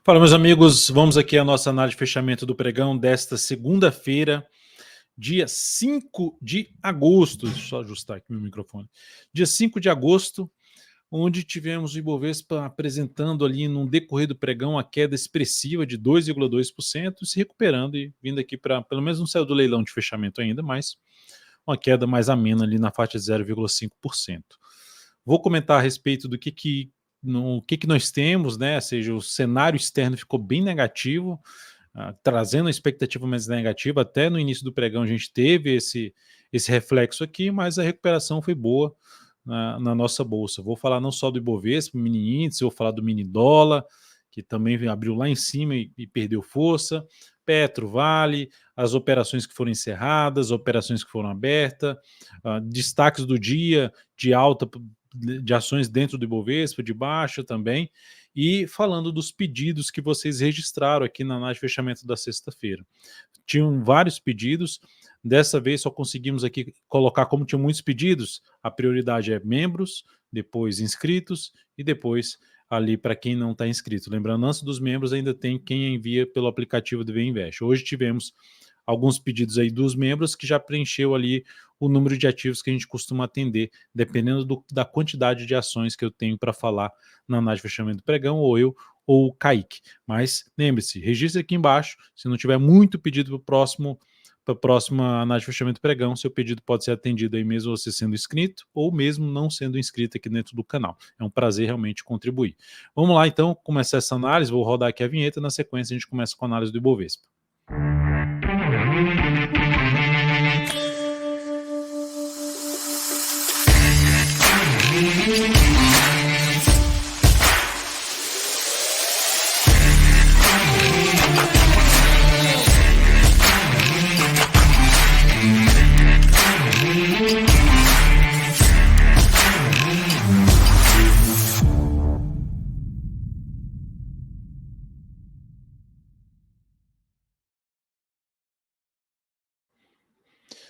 Fala, meus amigos, vamos aqui à nossa análise de fechamento do pregão desta segunda-feira, dia 5 de agosto. Deixa eu só ajustar aqui meu microfone. Dia 5 de agosto, onde tivemos o Ibovespa apresentando ali no decorrer do pregão a queda expressiva de 2,2%, se recuperando e vindo aqui para, pelo menos não saiu do leilão de fechamento ainda, mas uma queda mais amena ali na faixa de 0,5%. Vou comentar a respeito do que nós temos, né? Ou seja, o cenário externo ficou bem negativo, trazendo a expectativa mais negativa. Até no início do pregão a gente teve esse reflexo aqui, mas a recuperação foi boa na nossa bolsa. Vou falar não só do Ibovespa, mini índice, vou falar do mini dólar, que também abriu lá em cima e perdeu força. Petro, Vale, as operações que foram encerradas, operações que foram abertas, destaques do dia de alta de ações dentro do Ibovespa, de baixa também, e falando dos pedidos que vocês registraram aqui na análise de fechamento da sexta-feira. Tinham vários pedidos, dessa vez só conseguimos aqui colocar, como tinham muitos pedidos, a prioridade é membros, depois inscritos e depois ali para quem não está inscrito. Lembrando, antes dos membros ainda tem quem envia pelo aplicativo do VInvest. Hoje tivemos alguns pedidos aí dos membros que já preencheu ali o número de ativos que a gente costuma atender, dependendo da quantidade de ações que eu tenho para falar na análise de fechamento do pregão, ou eu ou o Kaique. Mas lembre-se, registre aqui embaixo, se não tiver muito pedido para a próxima análise de fechamento do pregão, seu pedido pode ser atendido aí mesmo você sendo inscrito ou mesmo não sendo inscrito aqui dentro do canal. É um prazer realmente contribuir. Vamos lá então começar essa análise, vou rodar aqui a vinheta, na sequência a gente começa com a análise do Ibovespa.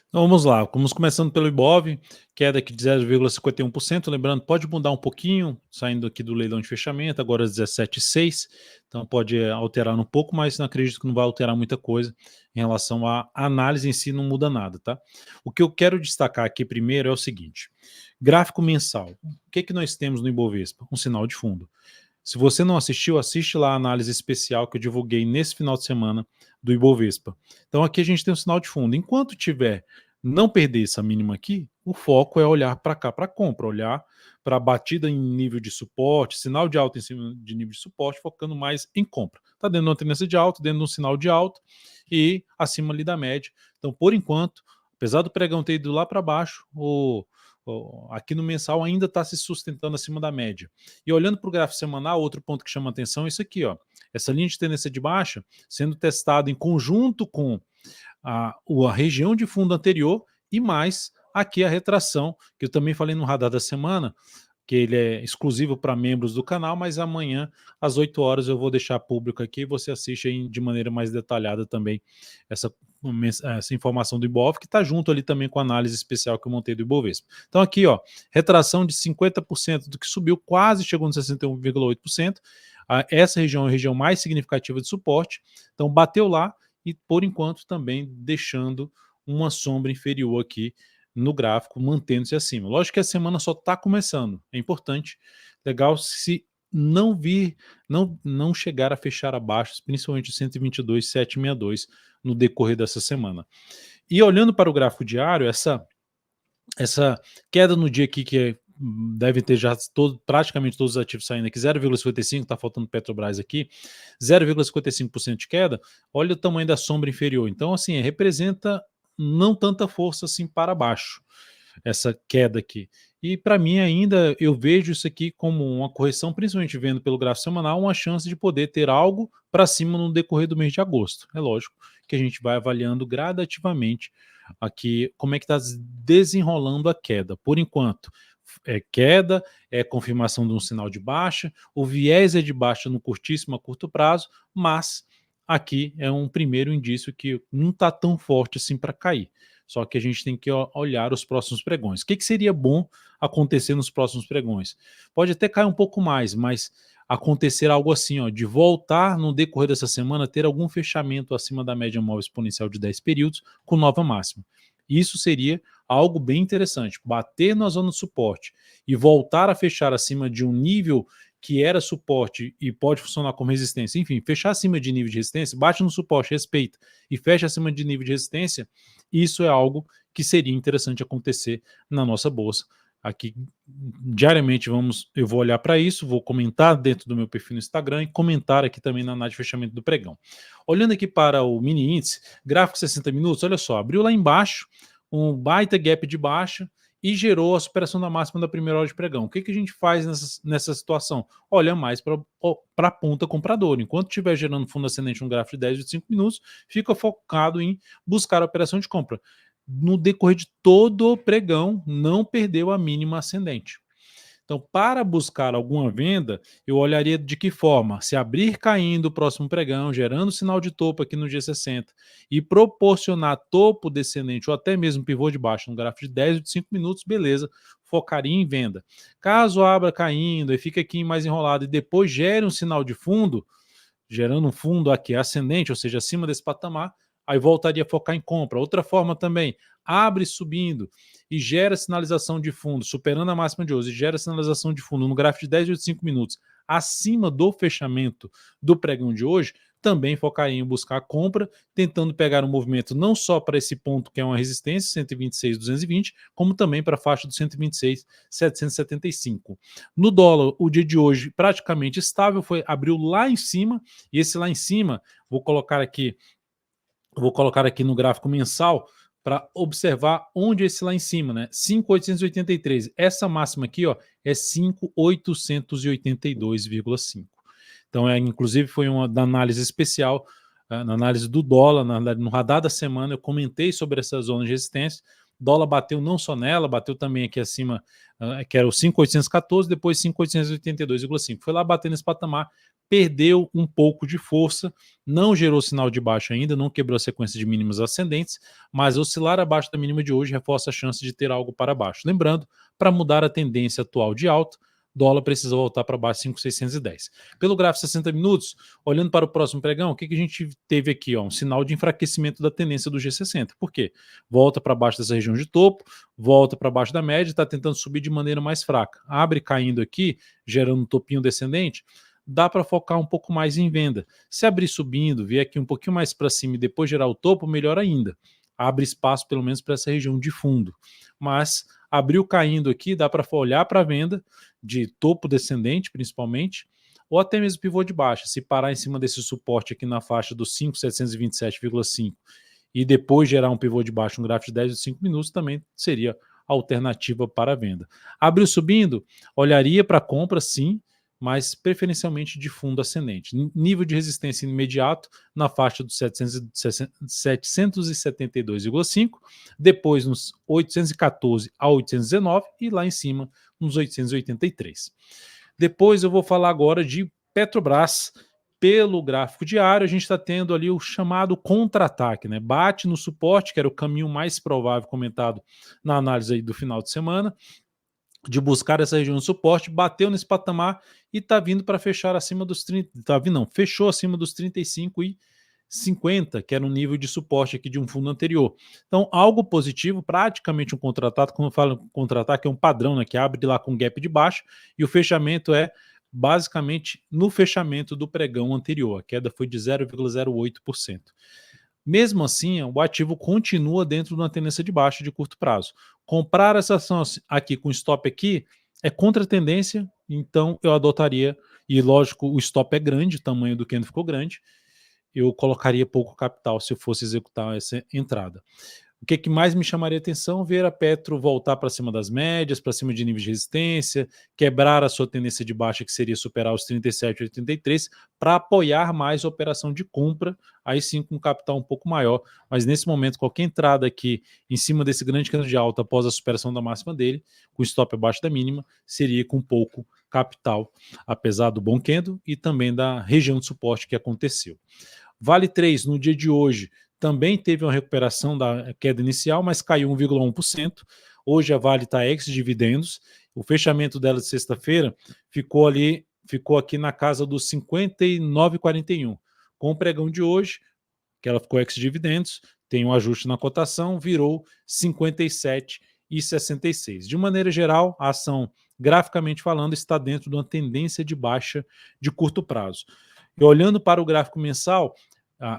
Então vamos lá, vamos começando pelo Ibov, queda aqui de 0,51%, lembrando, pode mudar um pouquinho, saindo aqui do leilão de fechamento, agora 17,6, então pode alterar um pouco, mas não acredito que não vai alterar muita coisa em relação à análise em si, não muda nada, tá? O que eu quero destacar aqui primeiro é o seguinte, gráfico mensal, o que nós temos no Ibovespa? Um sinal de fundo. Se você não assistiu, assiste lá a análise especial que eu divulguei nesse final de semana do Ibovespa. Então aqui a gente tem um sinal de fundo. Enquanto tiver não perder essa mínima aqui, o foco é olhar para cá para compra, olhar para a batida em nível de suporte, sinal de alta em cima de nível de suporte, focando mais em compra. Está dentro de uma tendência de alta, dentro de um sinal de alta e acima ali da média. Então, por enquanto, apesar do pregão ter ido lá para baixo, aqui no mensal ainda está se sustentando acima da média. E olhando para o gráfico semanal, outro ponto que chama atenção é isso aqui, ó. Essa linha de tendência de baixa sendo testada em conjunto com a região de fundo anterior e mais aqui a retração, que eu também falei no radar da semana, que ele é exclusivo para membros do canal, mas amanhã às 8 horas eu vou deixar público aqui e você assiste aí de maneira mais detalhada também essa informação do Ibov, que está junto ali também com a análise especial que eu montei do Ibovespa. Então aqui, ó, retração de 50% do que subiu, quase chegou no 61,8%. Essa região é a região mais significativa de suporte, então bateu lá e por enquanto também deixando uma sombra inferior aqui no gráfico, mantendo-se acima. Lógico que a semana só está começando, é importante, legal se não chegar a fechar abaixo, principalmente 122,762 no decorrer dessa semana. E olhando para o gráfico diário, essa queda no dia aqui que deve ter já praticamente todos os ativos saindo aqui, 0,55, está faltando Petrobras aqui, 0,55% de queda, olha o tamanho da sombra inferior. Então, assim, representa não tanta força assim para baixo, essa queda aqui. E para mim ainda, eu vejo isso aqui como uma correção, principalmente vendo pelo gráfico semanal, uma chance de poder ter algo para cima no decorrer do mês de agosto. É lógico que a gente vai avaliando gradativamente aqui como é que está desenrolando a queda. Por enquanto, é queda, é confirmação de um sinal de baixa, o viés é de baixa no curtíssimo a curto prazo, mas aqui é um primeiro indício que não está tão forte assim para cair. Só que a gente tem que olhar os próximos pregões. O que seria bom acontecer nos próximos pregões? Pode até cair um pouco mais, mas acontecer algo assim, ó, de voltar no decorrer dessa semana ter algum fechamento acima da média móvel exponencial de 10 períodos com nova máxima. Isso seria algo bem interessante, bater na zona de suporte e voltar a fechar acima de um nível que era suporte e pode funcionar como resistência, enfim, fechar acima de nível de resistência, bate no suporte, respeita e fecha acima de nível de resistência, isso é algo que seria interessante acontecer na nossa bolsa. Aqui diariamente eu vou olhar para isso, vou comentar dentro do meu perfil no Instagram e comentar aqui também na análise de fechamento do pregão. Olhando aqui para o mini índice, gráfico 60 minutos, olha só, abriu lá embaixo, um baita gap de baixa e gerou a superação da máxima da primeira hora de pregão. O que, que a gente faz nessa situação? Olha mais para a ponta compradora. Enquanto estiver gerando fundo ascendente no gráfico de 10 e 5 minutos, fica focado em buscar a operação de compra. No decorrer de todo o pregão, não perdeu a mínima ascendente. Então, para buscar alguma venda, eu olharia de que forma? Se abrir caindo o próximo pregão, gerando sinal de topo aqui no dia 60 e proporcionar topo descendente ou até mesmo pivô de baixo no gráfico de 10 ou de 5 minutos, beleza, focaria em venda. Caso abra caindo e fique aqui mais enrolado e depois gere um sinal de fundo, gerando um fundo aqui ascendente, ou seja, acima desse patamar, aí voltaria a focar em compra. Outra forma também, abre subindo e gera sinalização de fundo, superando a máxima de hoje, e gera sinalização de fundo no gráfico de 10 ou de 5 minutos, acima do fechamento do pregão de hoje, também focaria em buscar a compra, tentando pegar um movimento não só para esse ponto que é uma resistência, 126,220, como também para a faixa do 126,775. No dólar, o dia de hoje praticamente estável, abriu lá em cima, e esse lá em cima, vou colocar aqui no gráfico mensal para observar onde é esse lá em cima, né? 5.883. Essa máxima aqui, ó, é 5.882,5. Então, inclusive, foi uma da análise especial, na análise do dólar, no radar da semana, eu comentei sobre essa zona de resistência. Dólar bateu não só nela, bateu também aqui acima, que era o 5.814, depois 5.882,5. Foi lá batendo nesse patamar, perdeu um pouco de força, não gerou sinal de baixa ainda, não quebrou a sequência de mínimas ascendentes, mas oscilar abaixo da mínima de hoje reforça a chance de ter algo para baixo. Lembrando, para mudar a tendência atual de alta, dólar precisa voltar para baixo de 5.610. Pelo gráfico 60 minutos, olhando para o próximo pregão, o que a gente teve aqui? Ó, um sinal de enfraquecimento da tendência do G60. Por quê? Volta para baixo dessa região de topo, volta para baixo da média, está tentando subir de maneira mais fraca. Abre caindo aqui, gerando um topinho descendente, dá para focar um pouco mais em venda. Se abrir subindo, vier aqui um pouquinho mais para cima e depois gerar o topo, melhor ainda. Abre espaço pelo menos para essa região de fundo. Mas abriu caindo aqui, dá para olhar para a venda de topo descendente, principalmente, ou até mesmo pivô de baixa. Se parar em cima desse suporte aqui na faixa dos 5.727,5 e depois gerar um pivô de baixa, um gráfico de 10 ou 5 minutos, também seria alternativa para a venda. Abriu subindo, olharia para a compra, sim, mas preferencialmente de fundo ascendente. Nível de resistência imediato na faixa dos 772,5, depois nos 814 a 819 e lá em cima nos 883. Depois eu vou falar agora de Petrobras. Pelo gráfico diário, a gente está tendo ali o chamado contra-ataque, né? Bate no suporte, que era o caminho mais provável comentado na análise aí do final de semana, de buscar essa região de suporte, bateu nesse patamar e está vindo para fechar acima dos 30, fechou acima dos 35,50, que era um nível de suporte aqui de um fundo anterior. Então, algo positivo, praticamente um contra-ataque, quando eu falo contra-ataque é um padrão, né, que abre lá com gap de baixo e o fechamento é basicamente no fechamento do pregão anterior, a queda foi de 0,08%. Mesmo assim, o ativo continua dentro de uma tendência de baixa de curto prazo. Comprar essa ação aqui com stop aqui é contra a tendência, então eu adotaria, e lógico, o stop é grande, o tamanho do candle ficou grande, eu colocaria pouco capital se eu fosse executar essa entrada. O que mais me chamaria atenção? Ver a Petro voltar para cima das médias, para cima de níveis de resistência, quebrar a sua tendência de baixa, que seria superar os 37,83, para apoiar mais a operação de compra, aí sim com capital um pouco maior. Mas nesse momento, qualquer entrada aqui em cima desse grande candle de alta após a superação da máxima dele, com stop abaixo da mínima, seria com pouco capital, apesar do bom candle e também da região de suporte que aconteceu. Vale 3 no dia de hoje também teve uma recuperação da queda inicial, mas caiu 1,1%. Hoje a Vale está ex-dividendos. O fechamento dela de sexta-feira ficou ali ficou aqui na casa dos 59,41. Com o pregão de hoje, que ela ficou ex-dividendos, tem um ajuste na cotação, virou 57,66. De maneira geral, a ação, graficamente falando, está dentro de uma tendência de baixa de curto prazo. E olhando para o gráfico mensal,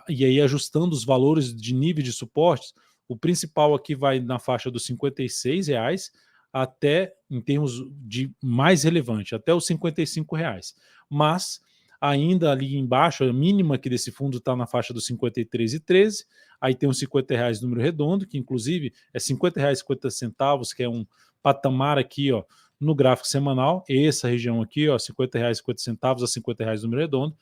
e aí ajustando os valores de nível de suportes, o principal aqui vai na faixa dos R$ 56, até, em termos de mais relevante, até os R$ 55. Mas ainda ali embaixo, a mínima aqui desse fundo está na faixa dos 53,13, aí tem os R$ 50 número redondo, que inclusive é R$ 50,50, que é um patamar aqui, ó, no gráfico semanal, essa região aqui, ó, R$ 50,50 a R$ 50 número redondo,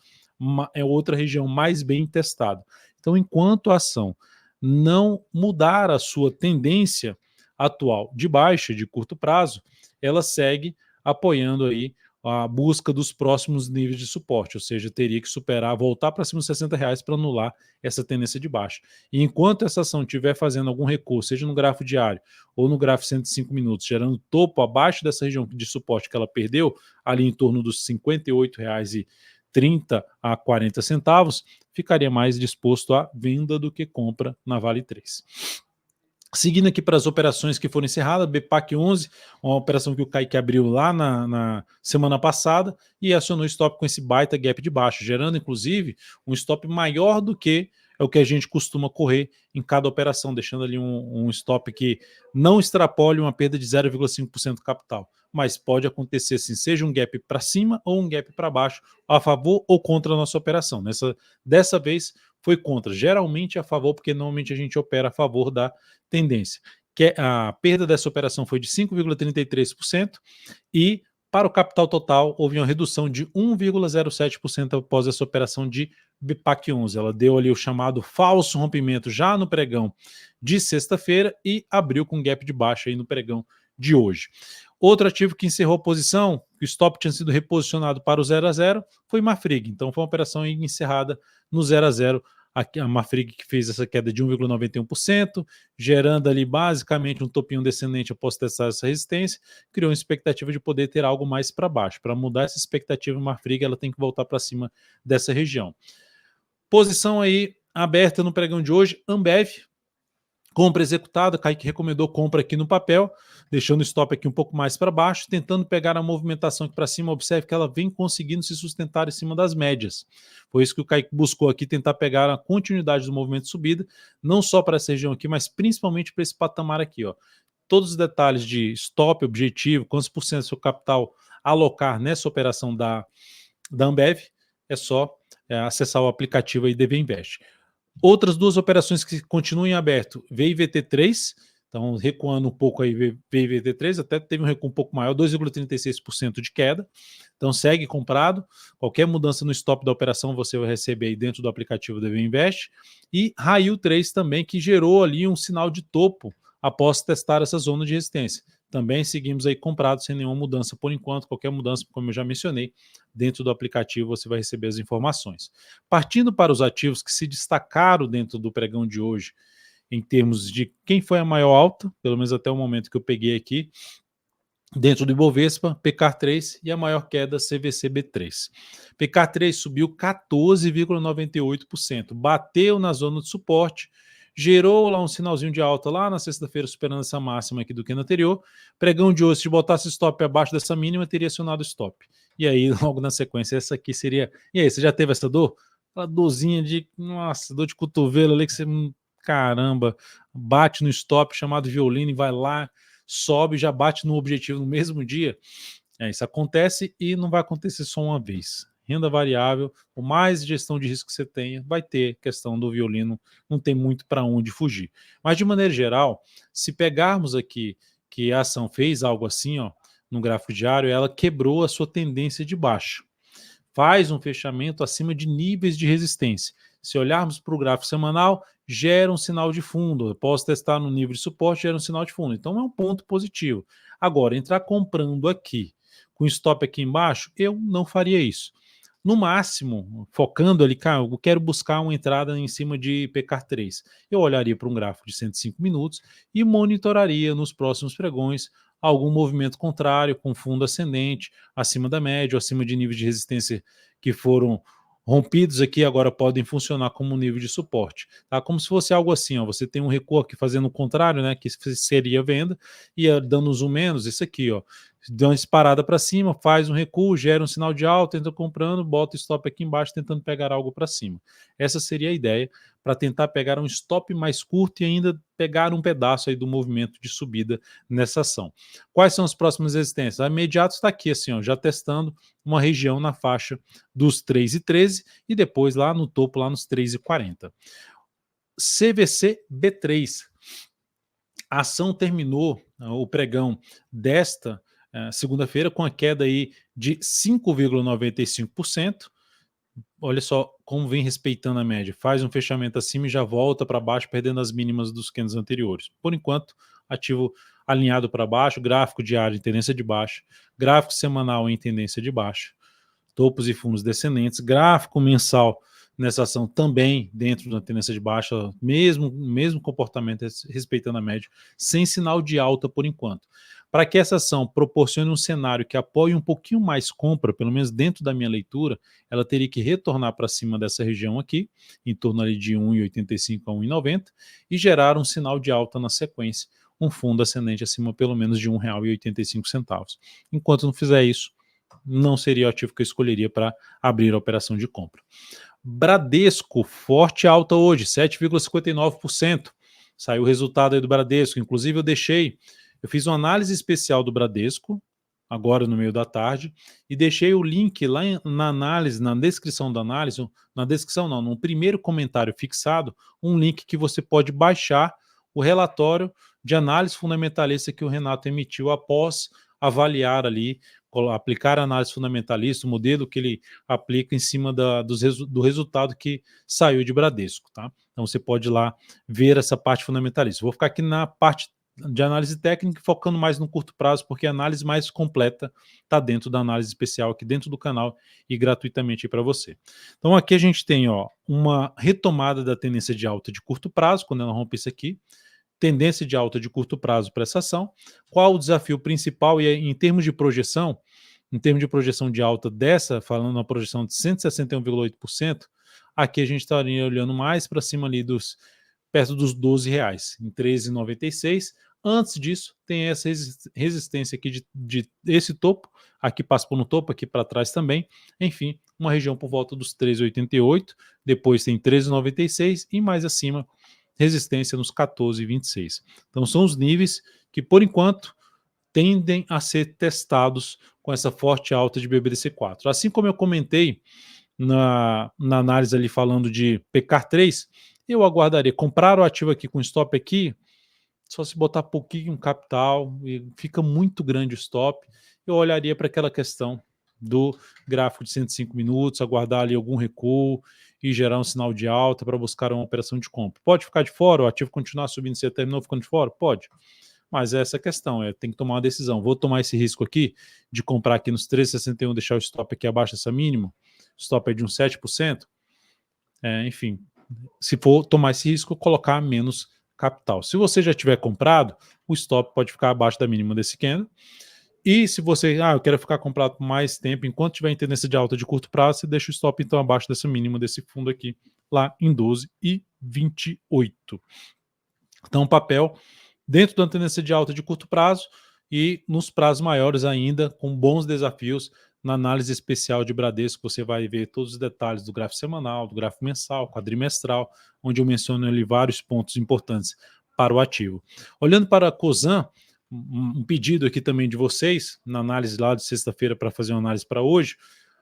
é outra região mais bem testada. Então, enquanto a ação não mudar a sua tendência atual de baixa, de curto prazo, ela segue apoiando aí a busca dos próximos níveis de suporte, ou seja, teria que superar, voltar para cima dos R$ 60 para anular essa tendência de baixa. E enquanto essa ação estiver fazendo algum recuo, seja no gráfico diário ou no gráfico 105 minutos, gerando topo abaixo dessa região de suporte que ela perdeu, ali em torno dos R$ 58,30 a 40 centavos, ficaria mais disposto à venda do que compra na Vale 3. Seguindo aqui para as operações que foram encerradas, BPAC 11, uma operação que o Kaique abriu lá na semana passada e acionou stop com esse baita gap de baixo, gerando inclusive um stop maior do que é o que a gente costuma correr em cada operação, deixando ali um stop que não extrapole uma perda de 0,5% do capital. Mas pode acontecer sim, seja um gap para cima ou um gap para baixo, a favor ou contra a nossa operação. Dessa vez foi contra, geralmente a favor, porque normalmente a gente opera a favor da tendência. Que a perda dessa operação foi de 5,33% e para o capital total houve uma redução de 1,07% após essa operação de BPAC 11. Ela deu ali o chamado falso rompimento já no pregão de sexta-feira e abriu com gap de baixa aí no pregão de hoje. Outro ativo que encerrou a posição, o stop tinha sido reposicionado para o 0 a 0, foi Marfrig. Então foi uma operação encerrada no 0 a 0. A Marfrig que fez essa queda de 1,91%, gerando ali basicamente um topinho descendente após testar essa resistência, criou uma expectativa de poder ter algo mais para baixo. Para mudar essa expectativa, a Marfrig ela tem que voltar para cima dessa região. Posição aí aberta no pregão de hoje, Ambev, compra executada, Kaique recomendou compra aqui no papel, deixando o stop aqui um pouco mais para baixo, tentando pegar a movimentação aqui para cima. Observe que ela vem conseguindo se sustentar em cima das médias. Foi isso que o Kaique buscou aqui, tentar pegar a continuidade do movimento de subida, não só para essa região aqui, mas principalmente para esse patamar aqui, ó. Todos os detalhes de stop, objetivo, quantos por cento do seu capital alocar nessa operação da Ambev, é só acessar o aplicativo aí DV Invest. Outras duas operações que continuam em aberto, VIVT3, então recuando um pouco aí, VIVT3, até teve um recuo um pouco maior, 2,36% de queda, então segue comprado, qualquer mudança no stop da operação você vai receber aí dentro do aplicativo DV Invest, e Raio 3 também, que gerou ali um sinal de topo após testar essa zona de resistência. Também seguimos aí comprados sem nenhuma mudança por enquanto. Qualquer mudança, como eu já mencionei, dentro do aplicativo você vai receber as informações. Partindo para os ativos que se destacaram dentro do pregão de hoje, em termos de quem foi a maior alta, pelo menos até o momento que eu peguei aqui, dentro do Ibovespa, PK3 e a maior queda CVCB3. PK3 subiu 14,98%, bateu na zona de suporte, gerou lá um sinalzinho de alta lá na sexta-feira, superando essa máxima aqui do que no anterior. Pregão de hoje, se botasse stop abaixo dessa mínima, teria acionado stop. E aí, logo na sequência, essa aqui seria... E aí, você já teve essa dor? Aquela dorzinha de... Nossa, dor de cotovelo ali que você... Caramba, bate no stop chamado violino e vai lá, sobe, já bate no objetivo no mesmo dia. Isso acontece e não vai acontecer só uma vez. Renda variável, o mais gestão de risco que você tenha, vai ter questão do violino, não tem muito para onde fugir. Mas de maneira geral, se pegarmos aqui que a ação fez algo assim, ó, no gráfico diário, ela quebrou a sua tendência de baixa. Faz um fechamento acima de níveis de resistência. Se olharmos para o gráfico semanal, gera um sinal de fundo. Eu posso testar no nível de suporte, gera um sinal de fundo. Então é um ponto positivo. Agora, entrar comprando aqui, com stop aqui embaixo, eu não faria isso. No máximo, focando ali, cara, eu quero buscar uma entrada em cima de PK3. Eu olharia para um gráfico de 105 minutos e monitoraria nos próximos pregões algum movimento contrário com fundo ascendente, acima da média, ou acima de níveis de resistência que foram rompidos aqui, agora podem funcionar como nível de suporte, tá? Como se fosse algo assim, ó, você tem um recuo aqui fazendo o contrário, né, que seria venda, e dando um zoom menos, isso aqui, ó, dá uma disparada para cima, faz um recuo, gera um sinal de alta, entra comprando, bota o stop aqui embaixo tentando pegar algo para cima. Essa seria a ideia, para tentar pegar um stop mais curto e ainda pegar um pedaço aí do movimento de subida nessa ação. Quais são as próximas resistências? A imediato está aqui, assim, ó, já testando uma região na faixa dos 3,13 e depois lá no topo, lá nos 3,40. CVC B3. A ação terminou o pregão desta segunda-feira com a queda aí de 5,95%. Olha só como vem respeitando a média. Faz um fechamento acima e já volta para baixo, perdendo as mínimas dos candles anteriores. Por enquanto, ativo alinhado para baixo, gráfico diário em tendência de baixa, gráfico semanal em tendência de baixa, topos e fundos descendentes, gráfico mensal nessa ação também dentro da tendência de baixa, mesmo comportamento respeitando a média, sem sinal de alta por enquanto. Para que essa ação proporcione um cenário que apoie um pouquinho mais compra, pelo menos dentro da minha leitura, ela teria que retornar para cima dessa região aqui, em torno ali de 1,85 a 1,90, e gerar um sinal de alta na sequência, um fundo ascendente acima pelo menos de R$ 1,85. Enquanto não fizer isso, não seria o ativo que eu escolheria para abrir a operação de compra. Bradesco, forte alta hoje, 7,59%. Saiu o resultado aí do Bradesco. Inclusive, eu fiz uma análise especial do Bradesco, agora no meio da tarde, e deixei o link lá na análise, na descrição da análise, na descrição não, no primeiro comentário fixado, um link que você pode baixar o relatório de análise fundamentalista que o Renato emitiu após avaliar ali, aplicar a análise fundamentalista, o modelo que ele aplica em cima do resultado que saiu de Bradesco, tá? Então você pode ir lá ver essa parte fundamentalista. Vou ficar aqui na parte de análise técnica, focando mais no curto prazo, porque a análise mais completa está dentro da análise especial aqui dentro do canal e gratuitamente para você. Então aqui a gente tem, ó, uma retomada da tendência de alta de curto prazo, quando ela rompe isso aqui, tendência de alta de curto prazo para essa ação. Qual o desafio principal? E em termos de projeção de alta dessa, falando na projeção de 161,8%, aqui a gente estaria olhando mais para cima ali perto dos R$ 12, em 13,96. Antes disso, tem essa resistência aqui de esse topo, aqui passa por um topo, aqui para trás também, enfim, uma região por volta dos 13,88, depois tem 13,96 e mais acima resistência nos 14,26. Então são os níveis que por enquanto tendem a ser testados com essa forte alta de BBDC4. Assim como eu comentei na análise ali falando de PK3, eu aguardaria comprar o ativo aqui com stop aqui, só se botar pouquinho capital e fica muito grande o stop, eu olharia para aquela questão do gráfico de 105 minutos, aguardar ali algum recuo e gerar um sinal de alta para buscar uma operação de compra. Pode ficar de fora, o ativo continuar subindo, você terminou ficando de fora? Pode. Mas é essa questão, tem que tomar uma decisão. Vou tomar esse risco aqui de comprar aqui nos 13,61, deixar o stop aqui abaixo dessa mínima, stop é de uns 7%, enfim, se for tomar esse risco, colocar menos capital. Se você já tiver comprado, o stop pode ficar abaixo da mínima desse candle. E se você, eu quero ficar comprado por mais tempo, enquanto tiver em tendência de alta de curto prazo, você deixa o stop então abaixo dessa mínima desse fundo aqui, lá em 12,28. Então o papel dentro da tendência de alta de curto prazo e nos prazos maiores ainda, com bons desafios. Na análise especial de Bradesco, você vai ver todos os detalhes do gráfico semanal, do gráfico mensal, quadrimestral, onde eu menciono ali vários pontos importantes para o ativo. Olhando para a Cosan, um pedido aqui também de vocês, na análise lá de sexta-feira para fazer uma análise para hoje,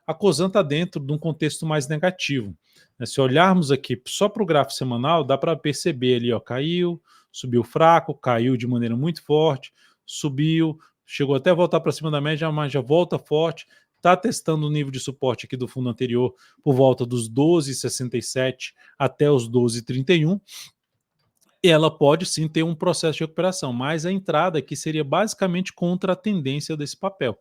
a Cosan está dentro de um contexto mais negativo. Se olharmos aqui só para o gráfico semanal, dá para perceber ali, ó, caiu, subiu fraco, caiu de maneira muito forte, subiu, chegou até a voltar para cima da média, mas já volta forte, está testando o nível de suporte aqui do fundo anterior por volta dos 12,67 até os 12,31. Ela pode sim ter um processo de recuperação, mas a entrada aqui seria basicamente contra a tendência desse papel.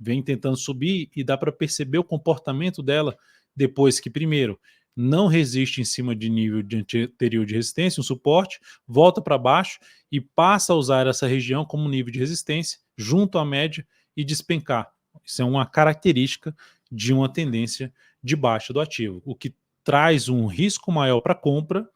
Vem tentando subir e dá para perceber o comportamento dela depois que, primeiro, não resiste em cima de nível de anterior de resistência, um suporte, volta para baixo e passa a usar essa região como nível de resistência, junto à média e despencar. Isso é uma característica de uma tendência de baixa do ativo, o que traz um risco maior para compra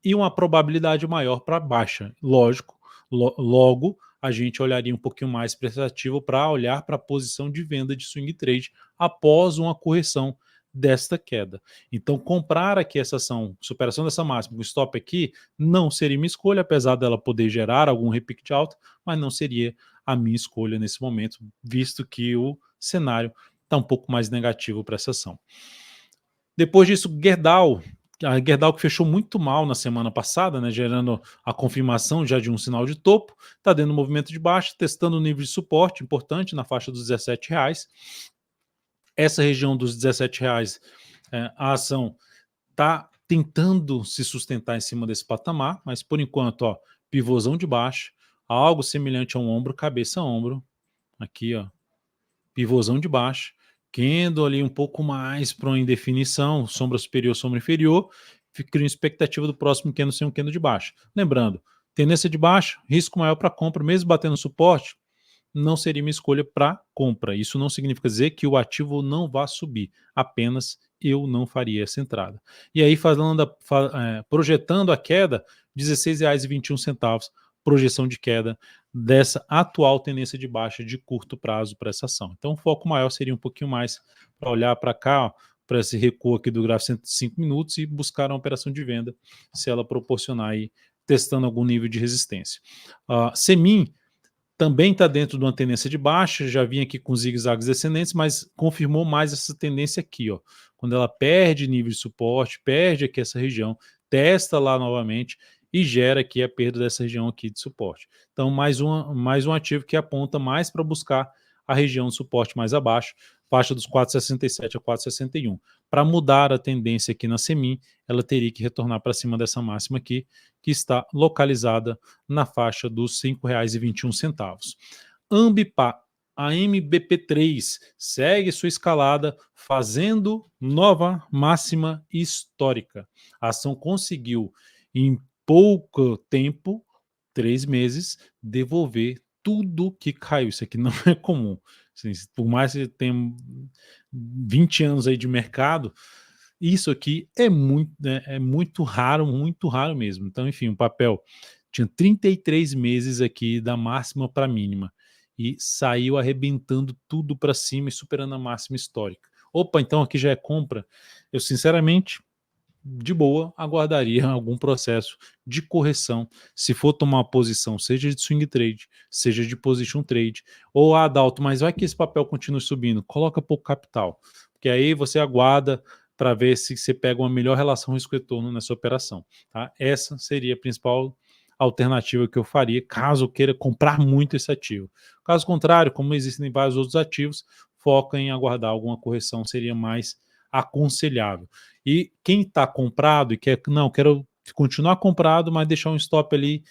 e uma probabilidade maior para baixa. Lógico, logo a gente olharia um pouquinho mais para esse ativo para olhar para a posição de venda de swing trade após uma correção desta queda. Então, comprar aqui essa ação, superação dessa máxima, o stop aqui, não seria minha escolha, apesar dela poder gerar algum repique de alta, mas não seria a minha escolha nesse momento, visto que o cenário está um pouco mais negativo para essa ação. Depois disso, Gerdau, a Gerdau que fechou muito mal na semana passada, né, gerando a confirmação já de um sinal de topo, está dando um movimento de baixa, testando um nível de suporte importante na faixa dos R$17. Essa região dos R$17, a ação está tentando se sustentar em cima desse patamar, mas por enquanto, ó, pivôzão de baixa, algo semelhante a um ombro, cabeça a ombro, aqui, ó, pivôzão de baixa, candle ali um pouco mais para uma indefinição, sombra superior, sombra inferior, cria uma expectativa do próximo candle ser um candle de baixa. Lembrando, tendência de baixa, risco maior para compra, mesmo batendo suporte, não seria minha escolha para compra. Isso não significa dizer que o ativo não vá subir, apenas eu não faria essa entrada. E aí, projetando a queda, R$16,21, projeção de queda dessa atual tendência de baixa de curto prazo para essa ação. Então, o foco maior seria um pouquinho mais para olhar para cá, para esse recuo aqui do gráfico 105 minutos e buscar uma operação de venda, se ela proporcionar aí, testando algum nível de resistência. Semin também está dentro de uma tendência de baixa, já vinha aqui com zigue-zagues descendentes, mas confirmou mais essa tendência aqui, ó. Quando ela perde nível de suporte, perde aqui essa região, testa lá novamente e gera aqui a perda dessa região aqui de suporte. Então, mais um ativo que aponta mais para buscar a região de suporte mais abaixo, faixa dos 4,67 a 4,61. Para mudar a tendência aqui na Semin, ela teria que retornar para cima dessa máxima aqui, que está localizada na faixa dos R$ 5,21. Ambipar, a MBP3 segue sua escalada, fazendo nova máxima histórica. A ação conseguiu, em pouco tempo, 3 meses, devolver tudo que caiu. Isso aqui não é comum. Assim, por mais que tenha 20 anos aí de mercado, isso aqui é muito raro mesmo. Então, enfim, o papel tinha 33 meses aqui da máxima para a mínima e saiu arrebentando tudo para cima e superando a máxima histórica. Opa, então aqui já é compra. Eu, sinceramente, de boa, aguardaria algum processo de correção, se for tomar uma posição, seja de swing trade, seja de position trade, ou Adalto, mas vai que esse papel continue subindo, coloca pouco capital, porque aí você aguarda para ver se você pega uma melhor relação risco-retorno nessa operação. Tá? Essa seria a principal alternativa que eu faria, caso eu queira comprar muito esse ativo. Caso contrário, como existem vários outros ativos, foca em aguardar alguma correção, seria mais aconselhável. E quem está comprado e quero continuar comprado, mas deixar um stop ali,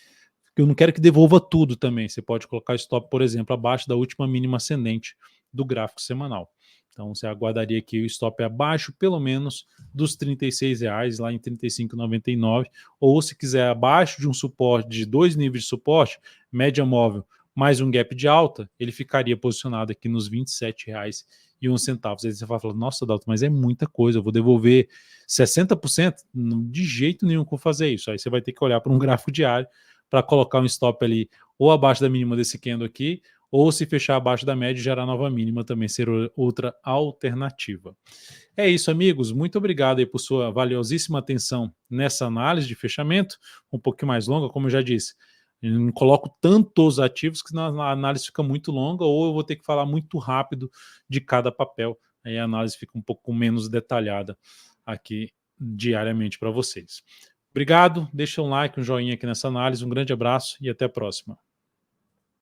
que eu não quero que devolva tudo também. Você pode colocar stop, por exemplo, abaixo da última mínima ascendente do gráfico semanal. Então você aguardaria que o stop abaixo, pelo menos, dos R$36, lá em R$ 35,99, ou se quiser abaixo de um suporte, de 2 níveis de suporte, média móvel, mais um gap de alta, ele ficaria posicionado aqui nos R$27,01. Aí você vai falar, nossa, Dalton, mas é muita coisa, eu vou devolver 60%? De jeito nenhum que eu vou fazer isso. Aí você vai ter que olhar para um gráfico diário para colocar um stop ali ou abaixo da mínima desse candle aqui, ou se fechar abaixo da média e gerar nova mínima também ser outra alternativa. É isso, amigos. Muito obrigado aí por sua valiosíssima atenção nessa análise de fechamento, um pouquinho mais longa, como eu já disse. Eu não coloco tantos ativos que a análise fica muito longa, ou eu vou ter que falar muito rápido de cada papel. Aí a análise fica um pouco menos detalhada aqui diariamente para vocês. Obrigado, deixa um like, um joinha aqui nessa análise, um grande abraço e até a próxima.